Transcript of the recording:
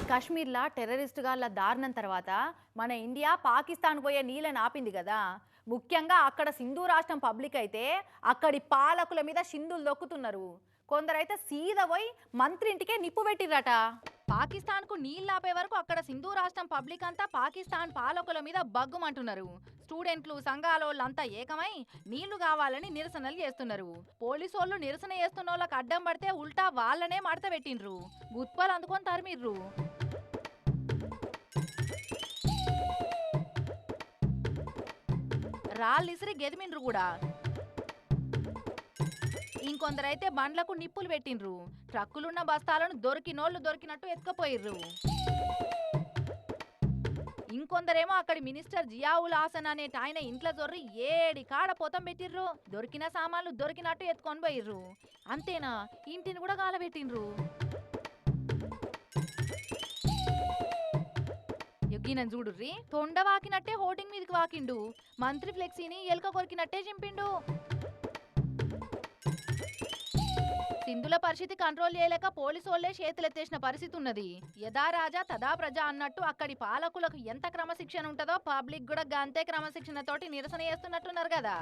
కశ్మీర్‌లా terrorist గాళ్ళ దారుణం తర్వాత మన ఇండియా పాకిస్తాన్ పోయే నీళ్ళని ఆపింది కదా. ముఖ్యంగా అక్కడ సింధు రాష్ట్రం పబ్లిక్ అయితే అక్కడి పాలకుల మీద సింధులు దొక్కుతున్నారు. కొందరైతే సీదా పోయి మంత్రి ఇంటికే నిప్పు పెట్టిర్రట. పాకిస్తాన్కు నీళ్ళు ఆపే వరకు అక్కడ సింధు రాష్ట్రం పబ్లిక్ అంతా పాకిస్తాన్ పాలకుల మీద బగ్గుమంటున్నారు. స్టూడెంట్లు సంఘాలోళ్ళంతా ఏకమై నీళ్లు కావాలని నిరసనలు చేస్తున్నారు. పోలీసోళ్ళు నిరసన చేస్తున్నోళ్ళకి అడ్డం పడితే ఉల్టా వాళ్ళనే మడత పెట్టిండ్రు. గుత్పలు అందుకొని తరిమిర్రు. రాళ్ళిసిరి గెదిమిండ్రు కూడా. ఇంకొందరైతే బండ్లకు నిప్పులు పెట్టిండ్రు. ట్రక్కులున్న బస్తాలను దొరికినోళ్ళు దొరికినట్టు ఎత్తుకపోయిర్రు. ఇంకొందరేమో అక్కడి మినిస్టర్ జియావుల్ హాసన్ అనే ఆయన ఇంట్లో జొర్రి ఏడి కాడ పోతం పెట్టిర్రు. దొరికిన సామాన్లు దొరికినట్టు ఎత్తుకొని పోయిర్రు. అంతేనా, ఇంటిని కూడా కాలబెట్టిండ్రు. ఎగ్గిన చూడుర్రి, తొండ వాకినట్టే హోటింగ్ మీదకి వాకిండు. మంత్రి ఫ్లెక్సీని ఎలుక కొరికినట్టే చింపిండు. సింధుల పరిస్థితి కంట్రోల్ చేయలేక పోలీసోళ్లే చేతులెత్తేసిన పరిస్థితి ఉన్నది. యథా రాజా తదా ప్రజ అన్నట్టు అక్కడి పాలకులకు ఎంత క్రమశిక్షణ ఉంటుందో పబ్లిక్ కూడా గంతే క్రమశిక్షణతోటి నిరసన చేస్తున్నట్టున్నారు కదా.